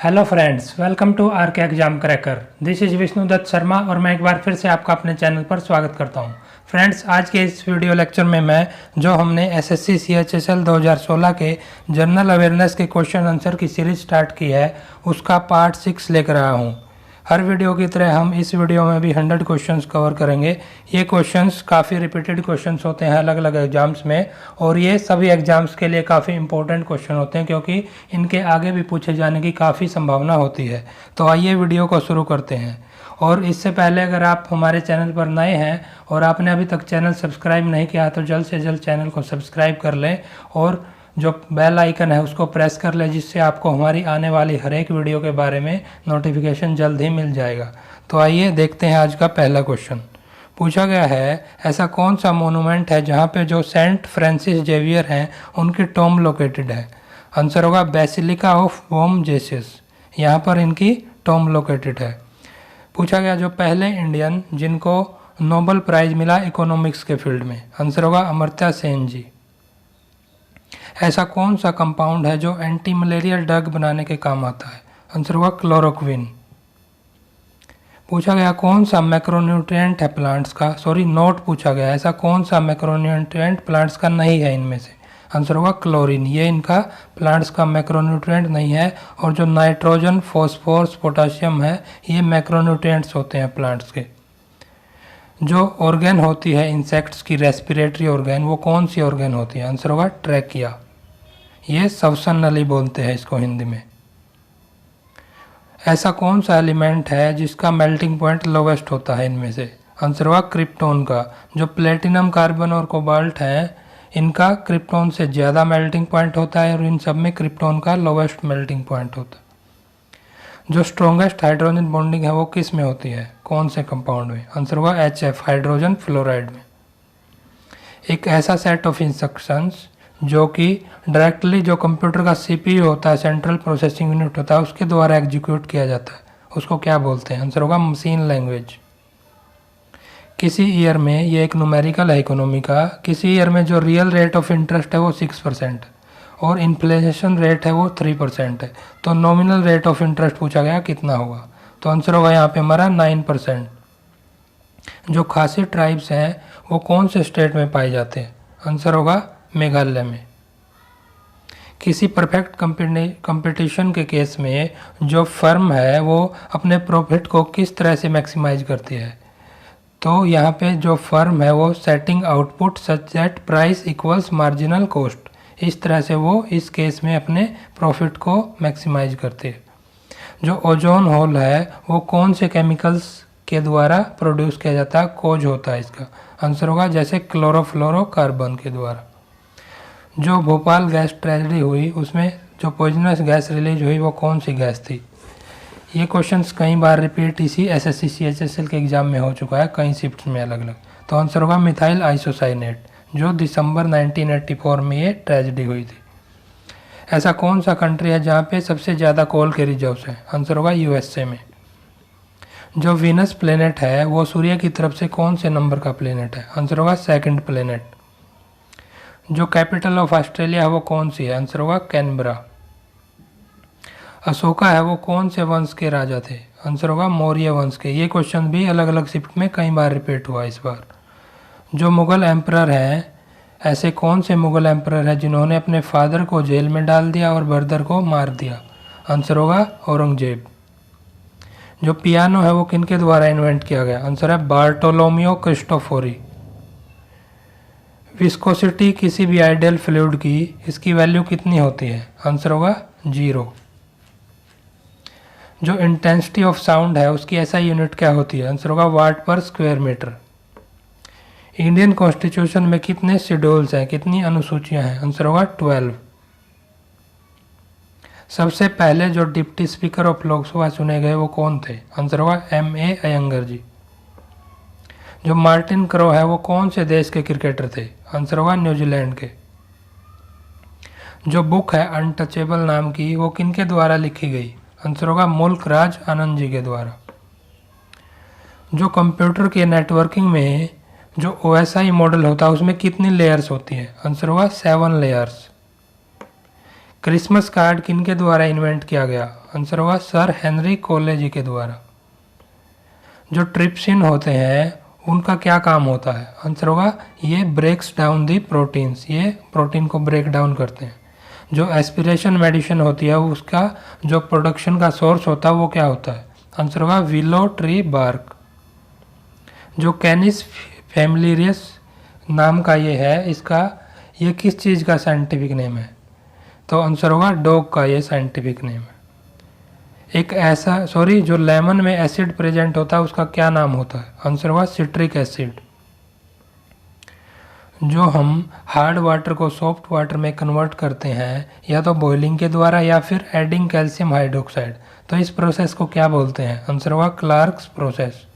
Hello friends, welcome to R K exam cracker. This is Vishnu Dutt Sharma और मैं एक बार फिर से आपका अपने चैनल पर स्वागत करता हूं। फ्रेंड्स, आज के इस वीडियो लेक्चर में मैं जो हमने एसएससी सीएचएसएल 2016 के जनरल अवेयरनेस के क्वेश्चन आंसर की सीरीज स्टार्ट की है, उसका पार्ट 6 लेकर आया हूं। हर वीडियो की तरह हम इस वीडियो में भी 100 क्वेश्चंस कवर करेंगे। ये क्वेश्चंस काफ़ी रिपीटेड क्वेश्चंस होते हैं अलग अलग एग्जाम्स में, और ये सभी एग्जाम्स के लिए काफ़ी इंपॉर्टेंट क्वेश्चन होते हैं क्योंकि इनके आगे भी पूछे जाने की काफ़ी संभावना होती है। तो आइए वीडियो को शुरू करते हैं। और इससे पहले अगर आप हमारे चैनल पर नए हैं और आपने अभी तक चैनल सब्सक्राइब नहीं किया तो जल्द से जल्द चैनल को सब्सक्राइब कर लें और जो बेल आइकन है उसको प्रेस कर ले, जिससे आपको हमारी आने वाली हर एक वीडियो के बारे में नोटिफिकेशन जल्द ही मिल जाएगा। तो आइए देखते हैं आज का पहला क्वेश्चन। पूछा गया है, ऐसा कौन सा मोनूमेंट है जहाँ पे जो सेंट फ्रांसिस जेवियर हैं उनकी टॉम लोकेटेड है? आंसर होगा बेसिलिका ऑफ बॉम जेसस, यहाँ पर इनकी टॉम लोकेटेड है। पूछा गया, जो पहले इंडियन जिनको नोबेल प्राइज़ मिला इकोनॉमिक्स के फील्ड में? आंसर होगा अमर्त्य सेन जी। ऐसा कौन सा कंपाउंड है जो एंटी मलेरियल ड्रग बनाने के काम आता है? आंसर होगा क्लोरोक्विन। पूछा गया, कौन सा मैक्रोन्यूट्रिएंट है प्लांट्स का? नोट पूछा गया, ऐसा कौन सा मैक्रोन्यूट्रिएंट प्लांट्स का नहीं है इनमें से? आंसर होगा क्लोरीन। ये इनका प्लांट्स का मैक्रोन्यूट्रिएंट नहीं है। और जो नाइट्रोजन, फॉस्फोरस, पोटाशियम है, ये मैक्रोन्यूट्रिएंट्स होते हैं प्लांट्स के। जो ऑर्गन होती है इंसेक्ट्स की रेस्पिरेटरी ऑर्गन, वो कौन सी ऑर्गन होती है? आंसर होगा ट्रैकिया। ये श्वसन नली बोलते हैं इसको हिंदी में। ऐसा कौन सा एलिमेंट है जिसका मेल्टिंग पॉइंट लोवेस्ट होता है इनमें से? आंसर होगा क्रिप्टोन का। जो प्लेटिनम, कार्बन और कोबाल्ट हैं, इनका क्रिप्टोन से ज़्यादा मेल्टिंग पॉइंट होता है और इन सब में क्रिप्टोन का लोवेस्ट मेल्टिंग पॉइंट होता है। जो स्ट्रॉन्गेस्ट हाइड्रोजन बॉन्डिंग है वो किस में होती है, कौन से कंपाउंड में? आंसर होगा HF, हाइड्रोजन फ्लोराइड में। एक ऐसा सेट ऑफ इंस्ट्रक्शंस जो कि डायरेक्टली जो कंप्यूटर का CPU होता है, सेंट्रल प्रोसेसिंग यूनिट होता है, उसके द्वारा एग्जीक्यूट किया जाता है, उसको क्या बोलते हैं? आंसर होगा मशीन लैंग्वेज। किसी ईयर में, ये एक न्यूमेरिकल है इकोनॉमी का, किसी ईयर में जो रियल रेट ऑफ इंटरेस्ट है वो 6% और इन्फ्लेशन रेट है वो 3% है। तो नॉमिनल रेट ऑफ इंटरेस्ट पूछा गया कितना होगा? तो आंसर होगा यहाँ पे हमारा 9%। जो खासी ट्राइब्स हैं वो कौन से स्टेट में पाए जाते हैं? आंसर होगा मेघालय में। किसी परफेक्ट कंपटीशन के केस में जो फर्म है वो अपने प्रॉफिट को किस तरह से मैक्सिमाइज करती है? तो यहाँ पे जो फर्म है वो setting output such that price equals marginal cost, इस तरह से वो इस केस में अपने प्रॉफिट को मैक्सिमाइज करती है। जो ओजोन होल है वो कौन से केमिकल्स के द्वारा प्रोड्यूस किया जाता है, कोज होता है इसका? आंसर होगा जैसे क्लोरोफ्लोरोकार्बन के द्वारा। जो भोपाल गैस ट्रेजेडी हुई उसमें जो पॉइजनस गैस रिलीज हुई वो कौन सी गैस थी? ये क्वेश्चंस कई बार रिपीट इसी एसएससी सीएचएसएल के एग्जाम में हो चुका है, कई शिफ्ट्स में अलग अलग। तो आंसर होगा मिथाइल आइसोसाइनेट, जो दिसंबर 1984 में ये ट्रेजेडी हुई थी। ऐसा कौन सा कंट्री है जहाँ पे सबसे ज़्यादा कोल के रिजर्व्स हैं? आंसर होगा USA में। जो वीनस प्लेनेट है वो सूर्य की तरफ से कौन से नंबर का प्लेनेट है? आंसर होगा 2nd प्लेनेट। जो कैपिटल ऑफ ऑस्ट्रेलिया है वो कौन सी है? आंसर होगा कैनबरा। अशोका है वो कौन से वंश के राजा थे? आंसर होगा मौर्य वंश के। ये क्वेश्चन भी अलग अलग शिफ्ट में कई बार रिपीट हुआ इस बार। जो मुगल एम्परर हैं, ऐसे कौन से मुगल एम्परर हैं जिन्होंने अपने फादर को जेल में डाल दिया और ब्रदर को मार दिया? आंसर होगा औरंगजेब। जो पियानो है वो किनके द्वारा इन्वेंट किया गया? आंसर है बार्टोलोमियो क्रिस्टोफोरी। विस्कोसिटी किसी भी आइडियल फ्लूइड की, इसकी वैल्यू कितनी होती है? आंसर होगा 0। जो इंटेंसिटी ऑफ साउंड है उसकी SI यूनिट क्या होती है? आंसर होगा वाट पर स्क्वायर मीटर। इंडियन कॉन्स्टिट्यूशन में कितने शेड्यूल्स हैं, कितनी अनुसूचियां हैं? आंसर होगा 12। सबसे पहले जो डिप्टी स्पीकर ऑफ लोकसभा चुने गए वो कौन थे? आंसर होगा MA अयंगर जी। जो मार्टिन क्रो है वो कौन से देश के क्रिकेटर थे? आंसर होगा न्यूजीलैंड के। जो बुक है अनटचेबल नाम की वो किनके द्वारा लिखी गई? आंसर होगा मुल्क राज आनंद जी के द्वारा। जो कंप्यूटर के नेटवर्किंग में जो OSI मॉडल होता है उसमें कितनी लेयर्स होती हैं? आंसर होगा 7 लेयर्स। क्रिसमस कार्ड किनके द्वारा इन्वेंट किया गया? आंसर होगा सर हेनरी कोले जी के द्वारा। जो ट्रिप्सिन होते हैं उनका क्या काम होता है? आंसर होगा ये ब्रेक्स डाउन दी प्रोटीन्स, ये प्रोटीन को ब्रेक डाउन करते हैं। जो एस्पिरेशन मेडिसिन होती है उसका जो प्रोडक्शन का सोर्स होता है वो क्या होता है? आंसर होगा विलो ट्री बार्क। जो कैनिस फैमिलियरिस नाम का ये है, इसका ये किस चीज़ का साइंटिफिक नेम है? तो आंसर होगा डॉग का ये साइंटिफिक नेम है। एक ऐसा जो लेमन में एसिड प्रेजेंट होता है उसका क्या नाम होता है? आंसर होगा सिट्रिक एसिड। जो हम हार्ड वाटर को सॉफ्ट वाटर में कन्वर्ट करते हैं या तो बॉइलिंग के द्वारा या फिर एडिंग कैल्शियम हाइड्रोक्साइड, तो इस प्रोसेस को क्या बोलते हैं? आंसर होगा क्लार्क्स प्रोसेस।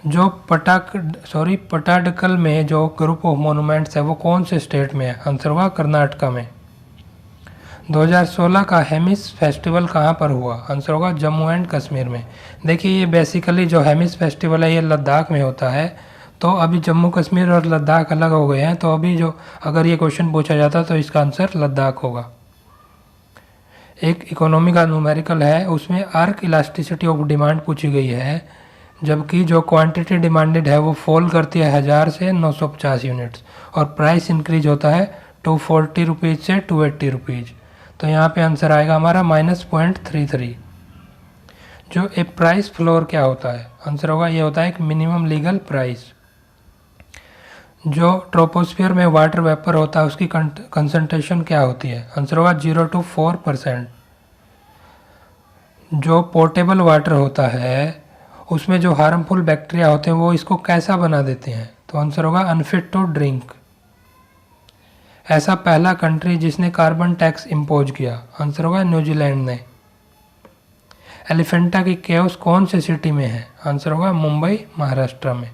जो पटाडकल में जो ग्रुप ऑफ मोनूमेंट्स है वो कौन से स्टेट में है? आंसर होगा कर्नाटका में। 2016 का हेमिस फेस्टिवल कहाँ पर हुआ? आंसर होगा जम्मू एंड कश्मीर में। देखिए ये बेसिकली जो हेमिस फेस्टिवल है ये लद्दाख में होता है, तो अभी जम्मू कश्मीर और लद्दाख अलग हो गए हैं, तो अभी जो अगर ये क्वेश्चन पूछा जाता तो इसका आंसर लद्दाख होगा। एक इकोनॉमी का न्यूमेरिकल है, उसमें आर्क इलास्टिसिटी ऑफ डिमांड पूछी गई है, जबकि जो क्वांटिटी डिमांडेड है वो फॉल करती है 1000 से 950 यूनिट्स और प्राइस इंक्रीज होता है 240 रुपीज़ से 280 रुपीज़। तो यहाँ पे आंसर आएगा हमारा -0.33। जो ए प्राइस फ्लोर क्या होता है? आंसर होगा ये होता है एक मिनिमम लीगल प्राइस। जो ट्रोपोस्फियर में वाटर वेपर होता है उसकी कंसंट्रेशन क्या होती है? आंसर होगा 0 to 4%। जो पोर्टेबल वाटर होता है उसमें जो हार्मफुल बैक्टीरिया होते हैं वो इसको कैसा बना देते हैं? तो आंसर होगा अनफिट टू ड्रिंक। ऐसा पहला कंट्री जिसने कार्बन टैक्स इम्पोज किया? आंसर होगा न्यूजीलैंड ने। एलिफेंटा की केव्स कौन से सिटी में है? आंसर होगा मुंबई महाराष्ट्र में।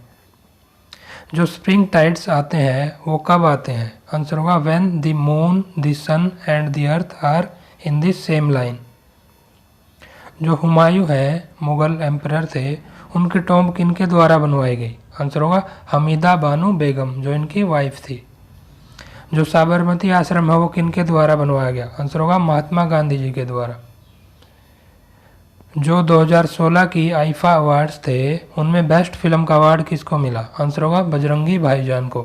जो स्प्रिंग टाइड्स आते हैं वो कब आते हैं? आंसर होगा when the moon the sun and the earth are in the same line. जो हुमायूं है मुगल एम्परर थे, उनकी टॉम्ब किनके द्वारा बनवाई गई? आंसर होगा हमीदा बानो बेगम, जो इनकी वाइफ थी। जो साबरमती आश्रम है वो किनके द्वारा बनवाया गया? आंसर होगा महात्मा गांधी जी के द्वारा। जो 2016 की आईफा अवार्ड्स थे उनमें बेस्ट फिल्म का अवार्ड किसको मिला? आंसर होगा बजरंगी भाईजान को।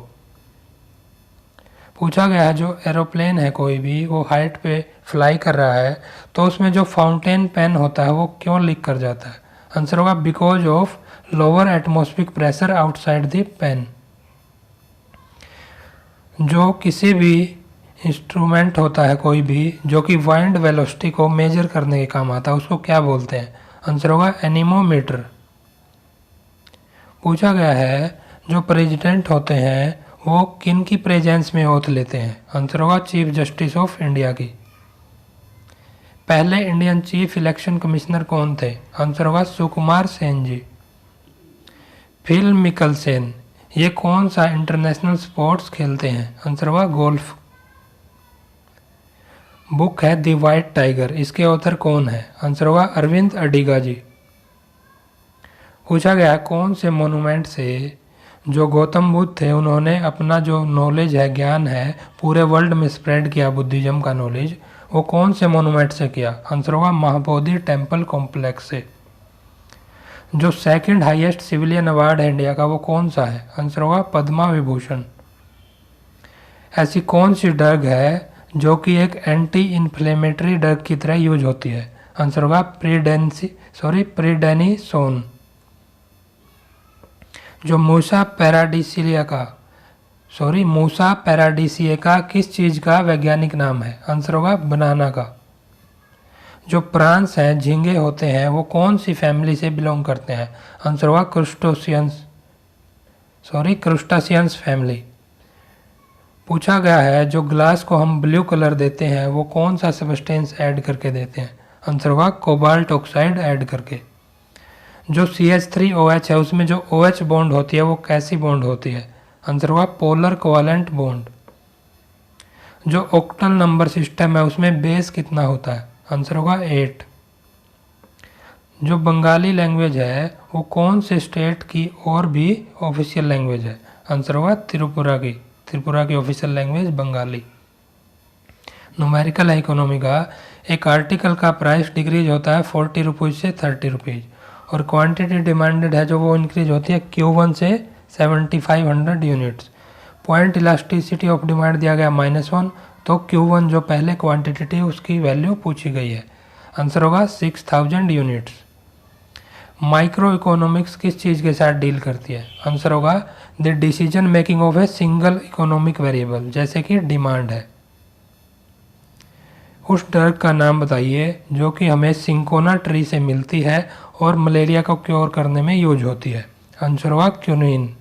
पूछा गया है जो एरोप्लेन है कोई भी वो हाइट पे फ्लाई कर रहा है तो उसमें जो फाउंटेन पेन होता है वो क्यों लीक कर जाता है? आंसर होगा because of lower atmospheric pressure outside the pen. जो किसी भी इंस्ट्रूमेंट होता है कोई भी जो कि वाइंड वेलोसिटी को मेजर करने के काम आता है उसको क्या बोलते हैं? आंसर होगा एनीमोमीटर। पूछा गया है जो प्रेसिडेंट होते हैं वो किन की प्रेजेंस में ओथ लेते हैं? आंसर होगा चीफ जस्टिस ऑफ इंडिया की। पहले इंडियन चीफ इलेक्शन कमिश्नर कौन थे? आंसर होगा सुकुमार सेन जी। फिल मिकलसेन ये कौन सा इंटरनेशनल स्पोर्ट्स खेलते हैं? आंसर होगा गोल्फ। बुक है द वाइट टाइगर, इसके ऑथर कौन है? आंसर होगा अरविंद अडिगा जी। पूछा गया कौन से मोनूमेंट से जो गौतम बुद्ध थे उन्होंने अपना जो नॉलेज है ज्ञान है पूरे वर्ल्ड में स्प्रेड किया, बुद्धिज्म का नॉलेज, वो कौन से मोनूमेंट से किया? आंसर होगा महाबोधि टेम्पल कॉम्प्लेक्स से। जो सेकंड हाईएस्ट सिविलियन अवार्ड है इंडिया का वो कौन सा है? आंसर होगा पद्मा विभूषण। ऐसी कौन सी ड्रग है जो कि एक एंटी इन्फ्लेमेटरी ड्रग की तरह यूज होती है? आंसर होगा प्रीडेनिसोन। जो मूसा पैराडीसिया का किस चीज़ का वैज्ञानिक नाम है? आंसर होगा बनाना का। जो प्रांस हैं झींगे होते हैं वो कौन सी फैमिली से बिलोंग करते हैं? आंसर होगा क्रुस्टासियंस फैमिली। पूछा गया है जो ग्लास को हम ब्लू कलर देते हैं वो कौन सा सब्सटेंस ऐड करके देते हैं? आंसर होगा कोबाल्ट ऑक्साइड ऐड करके। जो CH3OH है उसमें जो OH बॉन्ड होती है वो कैसी बॉन्ड होती है? आंसर होगा पोलर कोवेलेंट बॉन्ड। जो ऑक्टल नंबर सिस्टम है उसमें बेस कितना होता है? आंसर होगा 8। जो बंगाली लैंग्वेज है वो कौन से स्टेट की और भी ऑफिशियल लैंग्वेज है? आंसर होगा त्रिपुरा की ऑफिशियल लैंग्वेज बंगाली। न्यूमेरिकल है इकोनॉमी का, एक आर्टिकल का प्राइस डिक्रीज होता है 40 रुपीज़ से 30 रुपीज़, और क्वांटिटी डिमांडेड है जो वो इंक्रीज होती है Q1 से 7500 units. Point elasticity of demand दिया गया -1, तो Q1 जो पहले क्वांटिटी थी उसकी वैल्यू पूछी गई है। आंसर होगा 6000 यूनिट्स। माइक्रो इकोनॉमिक्स किस चीज़ के साथ डील करती है? आंसर होगा the decision making of a single economic variable, जैसे कि डिमांड है। उस ड्रग का नाम बताइए जो कि हमें सिंकोना ट्री से मिलती है और मलेरिया को क्योर करने में यूज होती है। आंसर होगा क्यूनिन।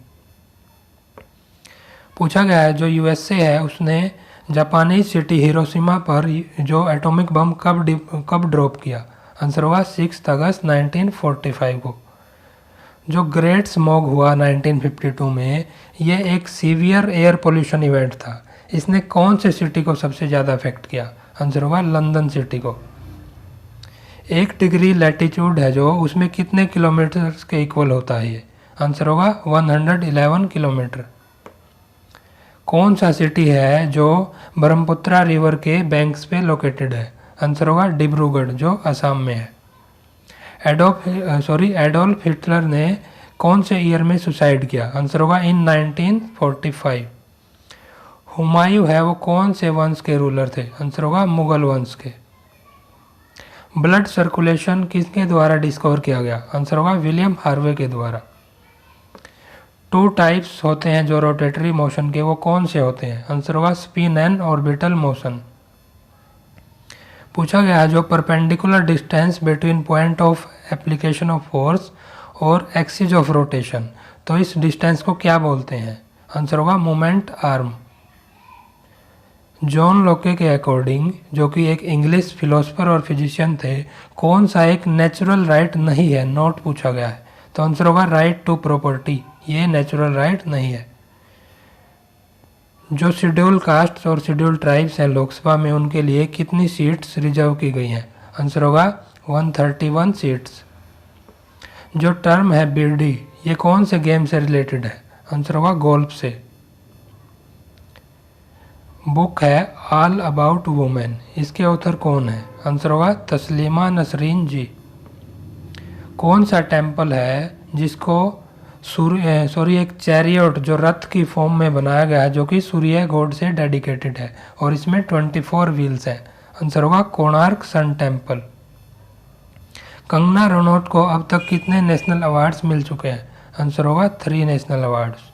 पूछा गया है जो यूएसए है उसने जापानी सिटी हिरोशिमा पर जो एटॉमिक बम कब ड्रॉप किया? आंसर होगा 6 अगस्त 1945 को। जो ग्रेट स्मॉग हुआ 1952 में, यह एक सीवियर एयर पोल्यूशन इवेंट था। इसने कौन से सिटी को सबसे ज़्यादा अफेक्ट किया? आंसर होगा लंदन सिटी को। 1 डिग्री लैटिट्यूड है जो, उसमें कितने किलोमीटर के इक्वल होता है ये? आंसर होगा 111 किलोमीटर। कौन सा सिटी है जो ब्रह्मपुत्रा रिवर के बैंक्स पे लोकेटेड है? आंसर होगा डिब्रूगढ़ जो असम में है। एडोल्फ हिटलर ने कौन से ईयर में सुसाइड किया? आंसर होगा इन 1945। हुमायूं है वो कौन से वंश के रूलर थे? आंसर होगा मुगल वंश के। ब्लड सर्कुलेशन किसके द्वारा डिस्कवर किया गया? आंसर होगा विलियम हार्वे के द्वारा। 2 टाइप्स होते हैं जो रोटेटरी मोशन के, वो कौन से होते हैं? आंसर होगा स्पिन एंड ऑर्बिटल मोशन। पूछा गया है जो perpendicular distance between point of application of force और एक्सिस ऑफ रोटेशन, तो इस डिस्टेंस को क्या बोलते हैं? आंसर होगा मोमेंट आर्म। जॉन लोके के अकॉर्डिंग, जो कि एक इंग्लिश फिलोसफर और फिजिशियन थे, कौन सा एक नेचुरल राइट नहीं है? नोट पूछा गया है, तो आंसर होगा राइट टू प्रॉपर्टी। ये नेचुरल राइट नहीं है। जो शेड्यूल कास्ट और शेड्यूल ट्राइब्स हैं लोकसभा में, उनके लिए कितनी सीट्स रिजर्व की गई हैं? आंसर होगा 131 सीट्स। जो टर्म है बीडी, ये कौन से गेम से रिलेटेड है? आंसर होगा गोल्फ से। बुक है ऑल अबाउट वुमेन, इसके ऑथर कौन है? आंसर होगा तस्लीमा नसरीन जी। कौन सा टेम्पल है जिसको एक चैरियट जो रथ की फॉर्म में बनाया गया है, जो कि सूर्य गॉड से डेडिकेटेड है और इसमें 24 व्हील्स हैं? आंसर होगा कोणार्क सन टेम्पल। कंगना रनौत को अब तक कितने नेशनल अवार्ड्स मिल चुके हैं? आंसर होगा 3 नेशनल अवार्ड्स।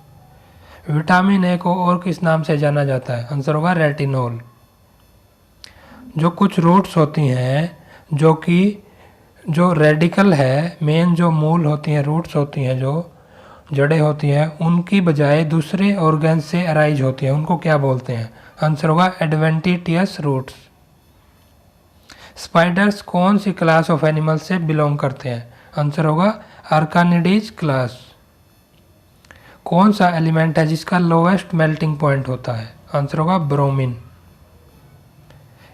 विटामिन ए को और किस नाम से जाना जाता है? आंसर होगा रेटिनोल। जो कुछ रूट्स होती हैं जो रेडिकल है, मेन जो मूल होती हैं, रूट्स होती हैं, जो जड़ें होती हैं, उनकी बजाय दूसरे ऑर्गन से अराइज होती हैं, उनको क्या बोलते हैं? आंसर होगा एडवेंटिटियस रूट्स। स्पाइडर्स कौन सी क्लास ऑफ एनिमल से बिलोंग करते हैं? आंसर होगा आर्कानिडीज क्लास। कौन सा एलिमेंट है जिसका लोवेस्ट मेल्टिंग पॉइंट होता है? आंसर होगा ब्रोमीन।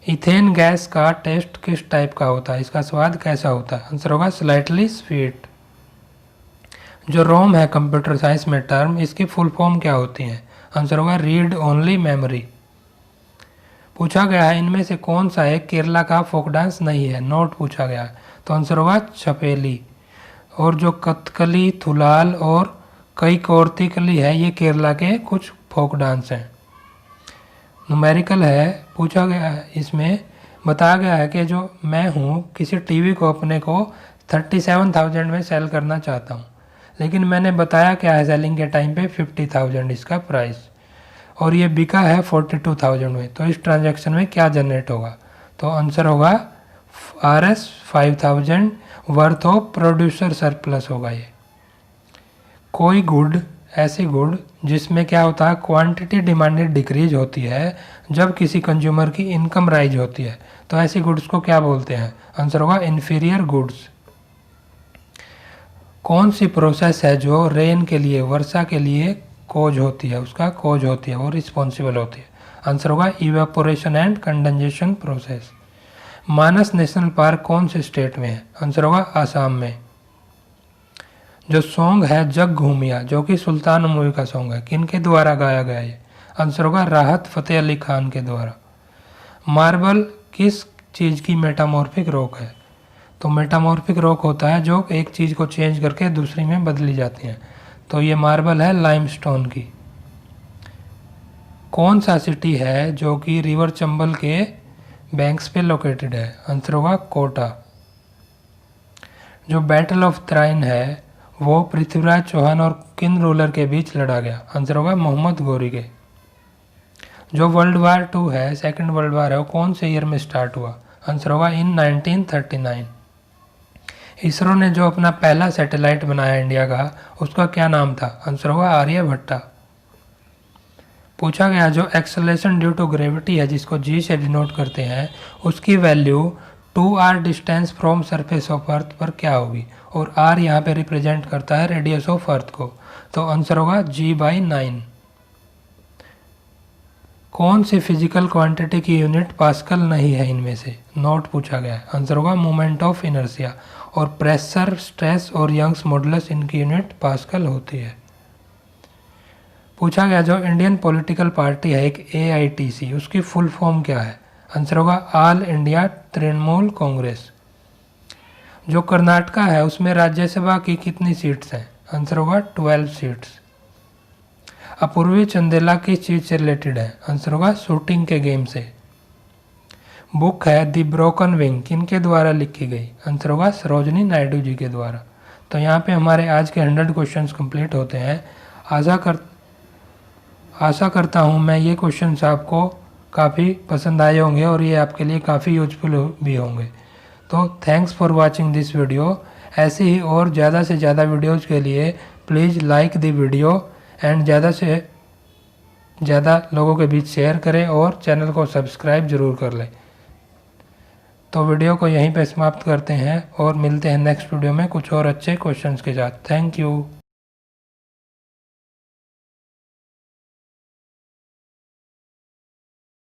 इथेन गैस का टेस्ट किस टाइप का होता है? इसका स्वाद कैसा होता है? आंसर होगा स्लाइटली स्वीट। जो रोम है कंप्यूटर साइंस में टर्म, इसकी फुल फॉर्म क्या होती है? आंसर होगा रीड ओनली मेमोरी। पूछा गया है इनमें से कौन सा एक केरला का फोक डांस नहीं है? नोट पूछा गया है, तो आंसर होगा छपेली। और जो कथकली, थुलाल और कई कोर्तिकली है, ये केरला के कुछ फोक डांस हैं। न्यूमेरिकल है, पूछा गया है, इसमें बताया गया है कि जो मैं हूँ किसी टीवी को अपने को 37,000 में सेल करना चाहता हूँ, लेकिन मैंने बताया क्या है सेलिंग के टाइम पे 50,000 इसका प्राइस, और ये बिका है 42,000 में, तो इस ट्रांजैक्शन में क्या जनरेट होगा? तो आंसर होगा RS 5,000 worth of producer surplus होगा ये। कोई गुड, ऐसी गुड जिसमें क्या होता है, क्वांटिटी डिमांडेड डिक्रीज होती है जब किसी कंज्यूमर की इनकम राइज होती है, तो ऐसी गुड्स को क्या बोलते हैं? आंसर होगा इन्फीरियर गुड्स। कौन सी प्रोसेस है जो रेन के लिए, वर्षा के लिए कोज होती है, उसका कोज होती है, वो रिस्पॉन्सिबल होती है? आंसर होगा evaporation and condensation process. Manas national park कौन से स्टेट में है? आंसर होगा आसाम में। जो सॉन्ग है जग घूमिया, जो कि सुल्तान मूवी का सॉन्ग है, किनके द्वारा गाया गया है? आंसर होगा राहत फ़तेह अली खान के द्वारा। मार्बल किस चीज़ की मेटामॉर्फिक रॉक है? तो मेटामॉर्फिक रॉक होता है जो एक चीज़ को चेंज करके दूसरी में बदली जाती है। तो ये मार्बल है लाइमस्टोन की। कौन सा सिटी है जो कि रिवर चंबल के बैंक्स पे लोकेटेड है? आंसर होगा कोटा। जो बैटल ऑफ त्राइन है वो पृथ्वीराज चौहान और किन रूलर के बीच लड़ा गया? आंसर होगा मोहम्मद गौरी के। जो वर्ल्ड वार 2 है, सेकेंड वर्ल्ड वार है, वो कौन से ईयर में स्टार्ट हुआ? आंसर होगा इन 1939। इसरो ने जो अपना पहला सैटेलाइट बनाया इंडिया का, उसका क्या नाम था? आंसर होगा आर्यभट्टा। पूछा गया जो एक्सेलरेशन ड्यू टू ग्रेविटी है, जिसको जी से डिनोट करते हैं, उसकी value 2r distance from surface of earth पर क्या होगी? और r यहाँ पे रिप्रेजेंट करता है रेडियस ऑफ अर्थ को। तो आंसर होगा g/9। कौन सी फिजिकल क्वांटिटी की यूनिट पास्कल नहीं है इनमें से? नोट पूछा गया है। आंसर होगा मोमेंट ऑफ इनर्शिया। और प्रेशर, स्ट्रेस और यंग्स मॉडुलस इनकी यूनिट पास्कल होती है। पूछा गया जो इंडियन पॉलिटिकल पार्टी है एक AITC, उसकी फुल फॉर्म क्या है? आंसर होगा ऑल इंडिया तृणमूल कांग्रेस। जो कर्नाटका है उसमें राज्यसभा की कितनी सीट्स हैं? आंसर होगा 12 सीट्स। अपूर्वी चंदेला किस चीज़ से रिलेटेड है? आंसर होगा शूटिंग के गेम से। बुक है द ब्रोकन विंग किनके द्वारा लिखी गई? आंसर होगा सरोजनी नायडू जी के द्वारा। तो यहाँ पे हमारे आज के 100 क्वेश्चंस कंप्लीट होते हैं। आशा करता हूँ मैं ये क्वेश्चंस आपको काफ़ी पसंद आए होंगे और ये आपके लिए काफ़ी यूजफुल भी होंगे। तो thanks for watching this video. ऐसे ही और ज़्यादा से ज़्यादा वीडियोज़ के लिए please like the video and ज़्यादा से ज़्यादा लोगों के बीच शेयर करें और चैनल को सब्सक्राइब ज़रूर कर लें। तो वीडियो को यहीं पे समाप्त करते हैं और मिलते हैं नेक्स्ट वीडियो में कुछ और अच्छे क्वेश्चंस के साथ। Thank you.